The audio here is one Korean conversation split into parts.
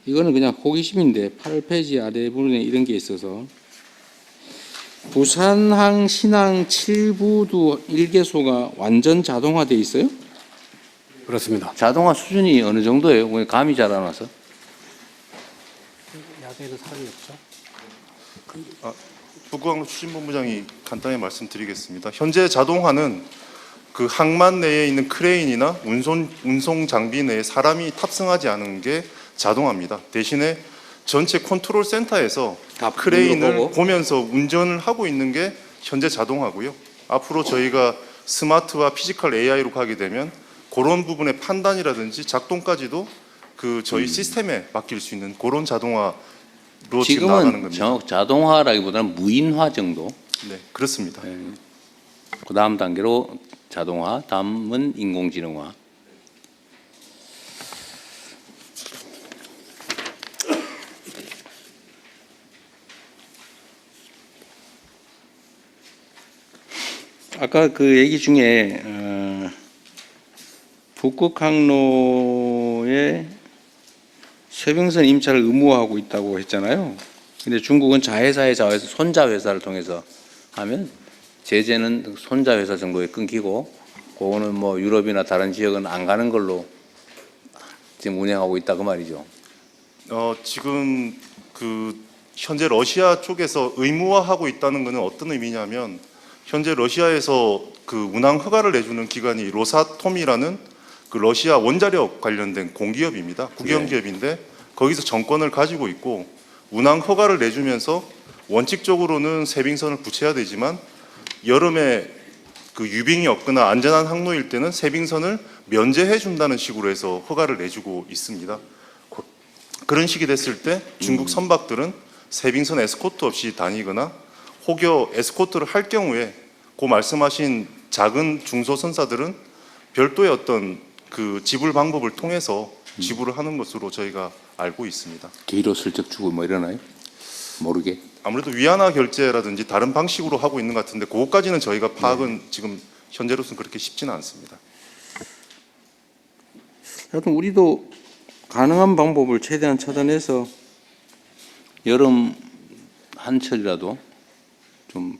이거는 그냥 호기심인데 8페이지 아래 부분에 이런 게 있어서 부산항 신항 7부도 1개소가 완전 자동화돼 있어요? 그렇습니다. 자동화 수준이 어느 정도예요? 감이 잘 안 와서. 야외에는 사람이 없죠. 북구항로 추진본부장이 간단히 말씀드리겠습니다. 현재 자동화는 그 항만 내에 있는 크레인이나 운송 장비 내에 사람이 탑승하지 않은 게 자동화입니다. 대신에 전체 컨트롤 센터에서 크레인을 보면서 운전을 하고 있는 게 현재 자동화고요. 앞으로 저희가 스마트와 피지컬 AI로 가게 되면 그런 부분의 판단이라든지 작동까지도 그 저희 시스템에 맡길 수 있는 그런 자동화로 지금 나가는 겁니다. 지금은 자동화라기보다는 무인화 정도. 네, 그렇습니다. 네. 그 다음 단계로 자동화, 다음은 인공지능화. 아까 그 얘기 중에 북극항로에 쇄병선 임차를 의무화하고 있다고 했잖아요. 근데 중국은 자회사의 자회사, 손자회사를 통해서 하면 제재는 손자회사 정도에 끊기고, 그거는 뭐 유럽이나 다른 지역은 안 가는 걸로 지금 운영하고 있다 그 말이죠. 지금 그 현재 러시아 쪽에서 의무화하고 있다는 것은 어떤 의미냐면, 현재 러시아에서 그 운항 허가를 내주는 기관이 로사톰이라는 그 러시아 원자력 관련된 공기업입니다. 국영기업인데 거기서 정권을 가지고 있고, 운항 허가를 내주면서 원칙적으로는 세빙선을 부채야 되지만 여름에 그 유빙이 없거나 안전한 항로일 때는 세빙선을 면제해 준다는 식으로 해서 허가를 내주고 있습니다. 그런 식이 됐을 때 중국 선박들은 세빙선 에스코트 없이 다니거나 혹여 에스코트를 할 경우에 그 말씀하신 작은 중소선사들은 별도의 어떤 그 지불 방법을 통해서 지불을 하는 것으로 저희가 알고 있습니다. 기로 슬쩍 주고 뭐 이러나요? 모르게. 아무래도 위안화 결제라든지 다른 방식으로 하고 있는 것 같은데 그것까지는 저희가 파악은 지금 현재로서는 그렇게 쉽지는 않습니다. 하여튼 우리도 가능한 방법을 최대한 찾아내서 여름 한철이라도 좀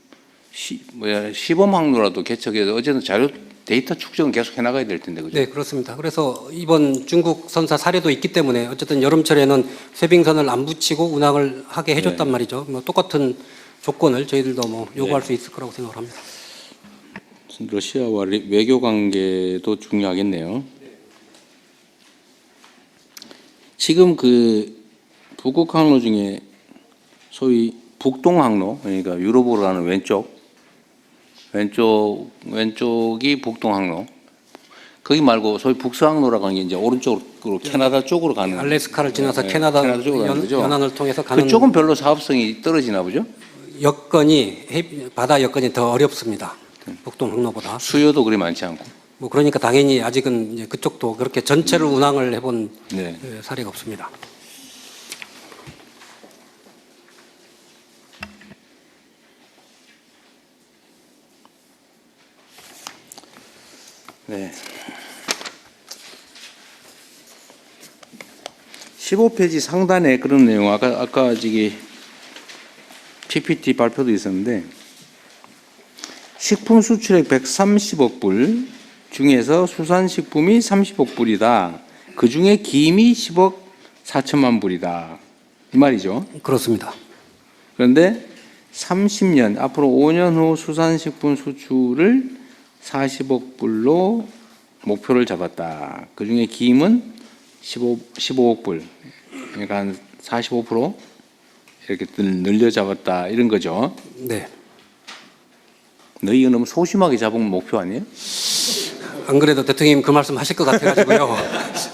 시범 항로라도 개척해서 어쨌든 자료 데이터 축적은 계속 해나가야 될 텐데, 그죠? 네, 그렇습니다. 그래서 이번 중국 선사 사례도 있기 때문에 어쨌든 여름철에는 쇄빙선을 안 붙이고 운항을 하게 해줬단 네. 말이죠. 뭐 똑같은 조건을 저희들도 뭐 요구할 네. 수 있을 거라고 생각을 합니다. 러시아와 외교 관계도 중요하겠네요. 지금 그 북극 항로 중에 소위 북동 항로, 그러니까 유럽으로 가는 왼쪽이 북동 항로. 거기 말고 소위 북서 항로라고 하는 게 이제 오른쪽으로 캐나다 쪽으로 가는. 알래스카를 지나서 캐나다 쪽으로 가는 거죠. 연안을 통해서 가는 그쪽은 별로 사업성이 떨어지나 보죠? 바다 여건이 더 어렵습니다. 북동 항로보다. 수요도 그리 많지 않고. 뭐 그러니까 당연히 아직은 이제 그쪽도 그렇게 전체를 운항을 해본 네. 사례가 없습니다. 네. 15페이지 상단에 그런 내용, 아까 저기 PPT 발표도 있었는데, 식품 수출액 130억 불 중에서 수산식품이 30억 불이다. 그 중에 김이 10억 4천만 불이다. 이 말이죠. 그렇습니다. 그런데 30년, 앞으로 5년 후 수산식품 수출을 40억 불로 목표를 잡았다. 그 중에 김은 15억 불, 그러니까 한 45% 이렇게 늘려 잡았다. 이런 거죠. 네. 너희 이거 너무 소심하게 잡은 목표 아니에요? 안 그래도 대통령님 그 말씀 하실 것 같아가지고요.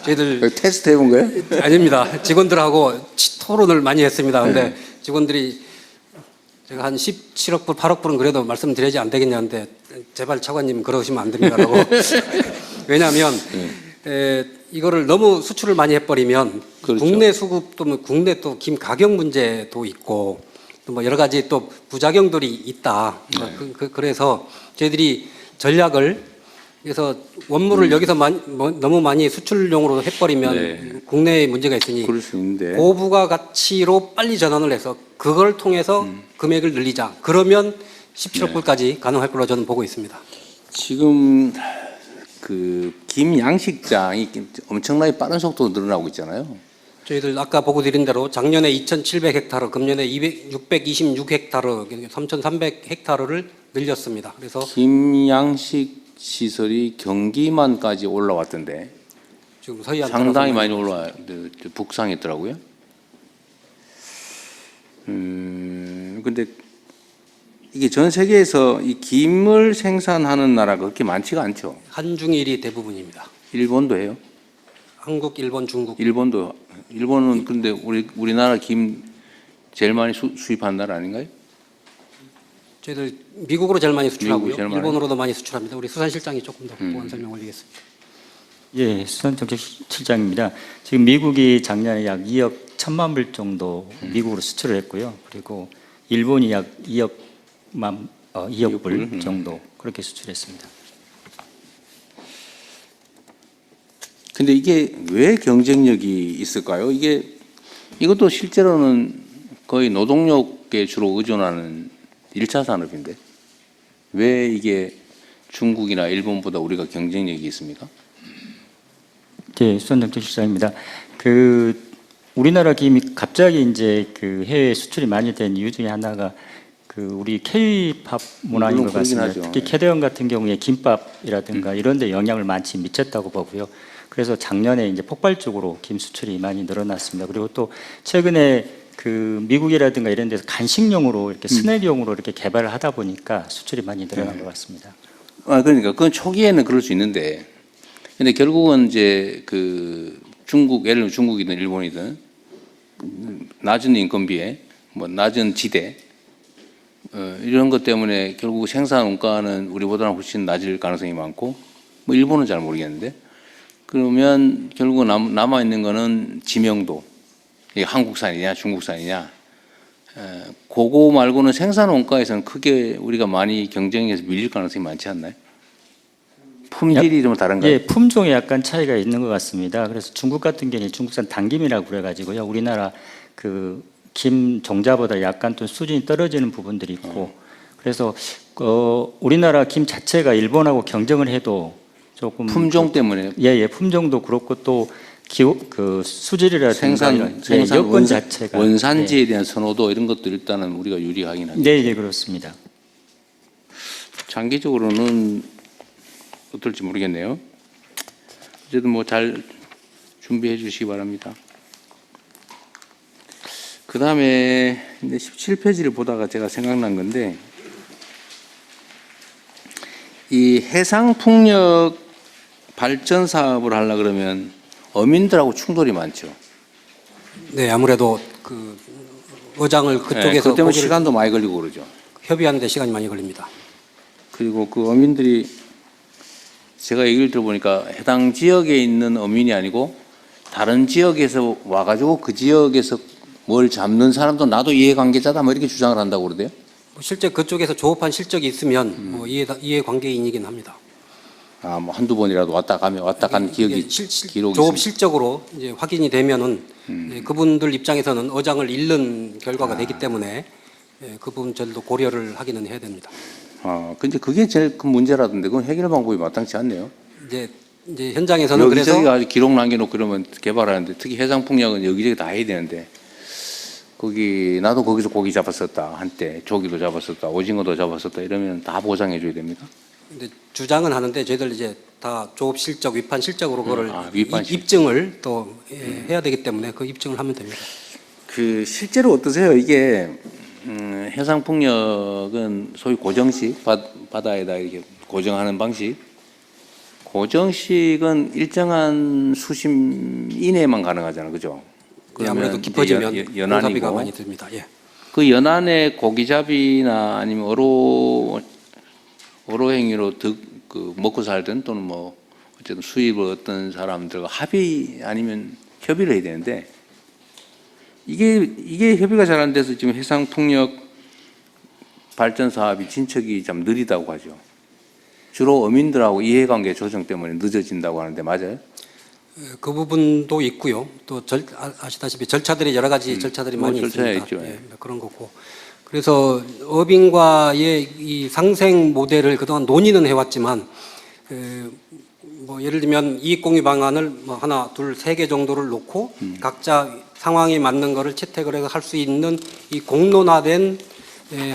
저희들 테스트 해본 거예요? 아닙니다. 직원들하고 토론을 많이 했습니다. 근데 직원들이 제가 한 17억 불, 8억 불은 그래도 말씀드려야지 안 되겠냐는데 제발 차관님 그러시면 안 됩니다라고. 왜냐하면 이거를 너무 수출을 많이 해버리면 그렇죠. 국내 수급도 뭐 국내 또 김 가격 문제도 있고 또 뭐 여러 가지 또 부작용들이 있다. 네. 그래서 저희들이 전략을 그래서 원물을 여기서 너무 많이 수출용으로 해버리면 네. 국내에 문제가 있으니 그럴 수 있는데 고부가 가치로 빨리 전환을 해서 그걸 통해서 금액을 늘리자. 그러면 17억 네. 불까지 가능할 걸로 저는 보고 있습니다. 지금 그 김 양식장이 엄청나게 빠른 속도로 늘어나고 있잖아요. 저희들 아까 보고 드린 대로 작년에 2,700헥타르, 금년에 626헥타르, 3,300헥타르를 늘렸습니다. 그래서 김양식 시설이 경기만까지 올라왔던데 지금 서해안 상당히 따라서 많이 올라 북상했더라고요. 근데 이게 전 세계에서 이 김을 생산하는 나라가 그렇게 많지가 않죠. 한중일이 대부분입니다. 일본도 해요. 한국, 일본, 중국. 일본은 근데 우리나라 김 제일 많이 수입하는 나라 아닌가요? 저희들 미국으로 제일 많이 수출하고요. 미국이 제일 많아요? 일본으로도 많이 수출합니다. 우리 수산실장이 조금 더 보완 설명 올리겠습니다. 예, 수산정책실장입니다. 지금 미국이 작년에 약 2억 1천만 불 정도 미국으로 수출을 했고요. 그리고 일본이 약 2억 불 정도 그렇게 수출했습니다. 근데 이게 왜 경쟁력이 있을까요? 이것도 실제로는 거의 노동력에 주로 의존하는 1차 산업인데 왜 이게 중국이나 일본보다 우리가 경쟁력이 있습니까? 네, 수산정책실장입니다. 우리나라 김이 갑자기 이제 해외 수출이 많이 된 이유 중에 하나가 우리 K-팝 문화인 물론 것 같습니다. 그러긴 하죠. 특히 캐대원 같은 경우에 김밥이라든가 이런 데 영향을 많이 미쳤다고 보고요. 그래서 작년에 이제 폭발적으로 김 수출이 많이 늘어났습니다. 그리고 또 최근에 미국이라든가 이런 데서 간식용으로 이렇게 스낵용으로 이렇게 개발을 하다 보니까 수출이 많이 늘어난 것 같습니다. 그러니까 그건 초기에는 그럴 수 있는데 근데 결국은 이제 예를 들면 중국이든 일본이든 낮은 인건비에 낮은 지대 이런 것 때문에 결국 생산 원가는 우리보다는 훨씬 낮을 가능성이 많고 일본은 잘 모르겠는데 그러면 결국은 남아 있는 거는 지명도 이게 한국산이냐 중국산이냐 그거 말고는 생산 원가에서는 크게 우리가 많이 경쟁에서 밀릴 가능성이 많지 않나요? 품질이 좀 다른가요? 예, 품종에 약간 차이가 있는 것 같습니다. 그래서 중국 같은 경우는 중국산 단김이라고 그래가지고요. 우리나라 김 종자보다 약간 좀 수준이 떨어지는 부분들이 있고, 그래서 우리나라 김 자체가 일본하고 경쟁을 해도 조금 품종 때문에 예, 품종도 그렇고 또 수질이라든가 생산 여건 자체가 원산지에 대한 선호도 이런 것도 일단은 우리가 유리하긴 하죠. 네, 그렇습니다. 장기적으로는 어떨지 모르겠네요. 어쨌든 잘 준비해 주시기 바랍니다. 그 다음에 17페이지를 보다가 제가 생각난 건데 이 해상풍력 발전 사업을 하려고 그러면 어민들하고 충돌이 많죠. 네, 아무래도 어장을 그쪽에서 그 때문에 시간도 많이 걸리고 그러죠. 협의하는 데 시간이 많이 걸립니다. 그리고 어민들이 제가 얘기를 들어보니까 해당 지역에 있는 어민이 아니고 다른 지역에서 와가지고 그 지역에서 뭘 잡는 사람도 나도 이해관계자다 이렇게 주장을 한다고 그러대요. 실제 그쪽에서 조업한 실적이 있으면 이해관계인이긴 합니다. 한두 번이라도 왔다 간 기억이 기록이 조업 있습니다. 실적으로 이제 확인이 되면은 그분들 입장에서는 어장을 잃는 결과가 되기 때문에 그 부분들도 고려를 하기는 해야 됩니다. 근데 그게 제일 큰 문제라던데 그건 해결 방법이 마땅치 않네요. 이제 현장에서는 그래서 여기저기 아주 기록 남겨놓고 그러면 개발하는데 특히 해상풍력은 여기저기 다 해야 되는데 나도 거기서 고기 잡았었다 한때 조기도 잡았었다 오징어도 잡았었다 이러면 다 보상해 줘야 됩니까? 근데 주장은 하는데 저희들 이제 다 조업 실적, 위판 실적으로 그거를 위판 실적. 입증을 또 해야 되기 때문에 그 입증을 하면 됩니다. 실제로 어떠세요? 이게 해상풍력은 소위 고정식 바다에다 이렇게 고정하는 방식. 고정식은 일정한 수심 이내만 가능하잖아요, 그죠? 예, 아무래도 깊어지면 연안이고 공사비가 많이 듭니다. 예. 그 연안에 고기잡이나 아니면 어로 행위로 먹고 살든 또는 어쨌든 수입을 얻던 사람들과 합의 아니면 협의를 해야 되는데 이게 협의가 잘 안 돼서 지금 해상풍력 발전 사업이 진척이 좀 느리다고 하죠. 주로 어민들하고 이해관계 조정 때문에 늦어진다고 하는데 맞아요? 그 부분도 있고요. 또 아시다시피 절차들이 여러 가지 절차들이 뭐 많이 절차에 있습니다. 있죠. 예, 그런 거고. 그래서 어빙과의 이 상생 모델을 그동안 논의는 해왔지만 뭐 예를 들면 이익공유 방안을 뭐 하나, 둘, 세 개 정도를 놓고 각자 상황에 맞는 거를 채택을 해서 할 수 있는 이 공론화된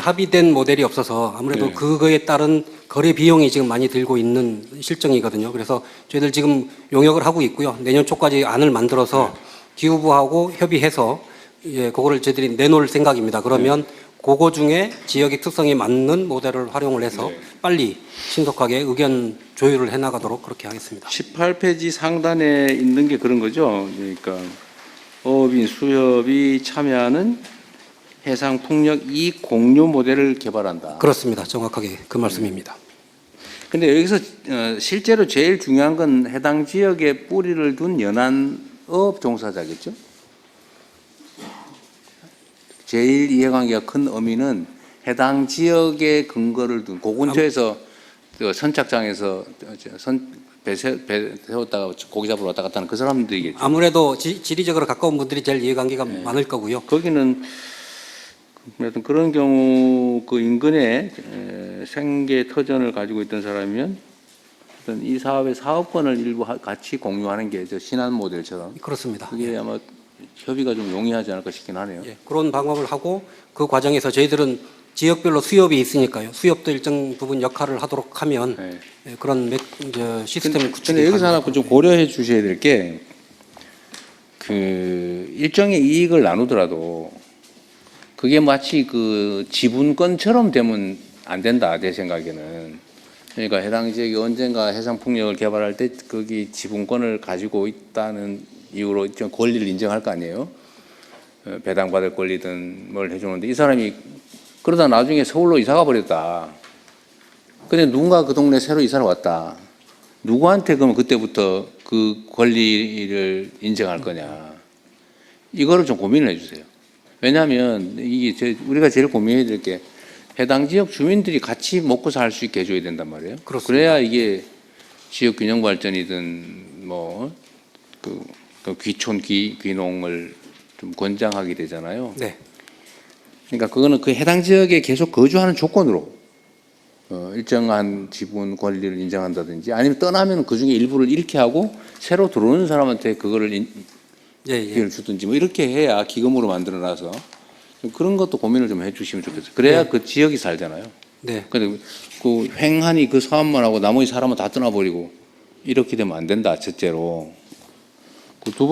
합의된 모델이 없어서 아무래도 네. 그거에 따른 거래 비용이 지금 많이 들고 있는 실정이거든요. 그래서 저희들 지금 용역을 하고 있고요. 내년 초까지 안을 만들어서 기후부하고 협의해서 그거를 저희들이 내놓을 생각입니다. 그러면 그거 중에 지역의 특성에 맞는 모델을 활용을 해서 빨리 신속하게 의견 조율을 해나가도록 그렇게 하겠습니다. 18페이지 상단에 있는 게 그런 거죠. 그러니까 어업인 수협이 참여하는 해상 풍력 이익 공유 모델을 개발한다. 그렇습니다. 정확하게 그 말씀입니다. 근데 여기서 실제로 제일 중요한 건 해당 지역에 뿌리를 둔 연안어업 종사자겠죠. 제일 이해관계가 큰 어민은 해당 지역에 근거를 둔 고근처에서 선착장에서 배 세웠다가 고기 잡으러 왔다 갔다 하는 그 사람들이겠죠. 아무래도 지리적으로 가까운 분들이 제일 이해관계가 많을 거고요. 거기는 하여튼 그런 경우 그 인근에 생계 터전을 가지고 있던 사람이면 어떤 이 사업의 사업권을 일부 같이 공유하는 게 저 신한 모델처럼 그렇습니다. 그게 아마 협의가 좀 용이하지 않을까 싶긴 하네요. 예, 그런 방법을 하고 그 과정에서 저희들은 지역별로 수협이 있으니까요. 수협도 일정 부분 역할을 하도록 하면 네. 그런 시스템을 구축이 근데 여기서 하나 가능하죠. 좀 고려해 주셔야 될 게 그 일정의 이익을 나누더라도 그게 마치 그 지분권처럼 되면 안 된다 내 생각에는. 그러니까 해당 지역이 언젠가 해상 풍력을 개발할 때 거기 지분권을 가지고 있다는 이유로 좀 권리를 인정할 거 아니에요. 배당받을 권리든 뭘 해주는데 이 사람이 그러다 나중에 서울로 이사가 버렸다. 근데 누군가 그 동네 새로 이사를 왔다. 누구한테 그러면 그때부터 그 권리를 인정할 거냐. 이거를 좀 고민을 해주세요. 왜냐하면 이게 우리가 제일 고민해야 될 게 해당 지역 주민들이 같이 먹고 살 수 있게 해줘야 된단 말이에요. 그렇습니다. 그래야 이게 지역 균형 발전이든 뭐 그 귀촌 귀농을 좀 권장하게 되잖아요. 네, 그러니까 그거는 그 해당 지역에 계속 거주하는 조건으로 일정한 지분 권리를 인정한다든지 아니면 떠나면 그 중에 일부를 잃게 하고 새로 들어오는 사람한테 그거를 기회를 주든지 뭐 이렇게 해야 기금으로 만들어놔서 그런 것도 고민을 좀 해주시면 좋겠어요. 그래야 그 지역이 살잖아요. 네. 근데 그 횡하니 그 사업만 하고 나머지 사람은 다 떠나버리고 이렇게 되면 안 된다. 첫째로. 그 두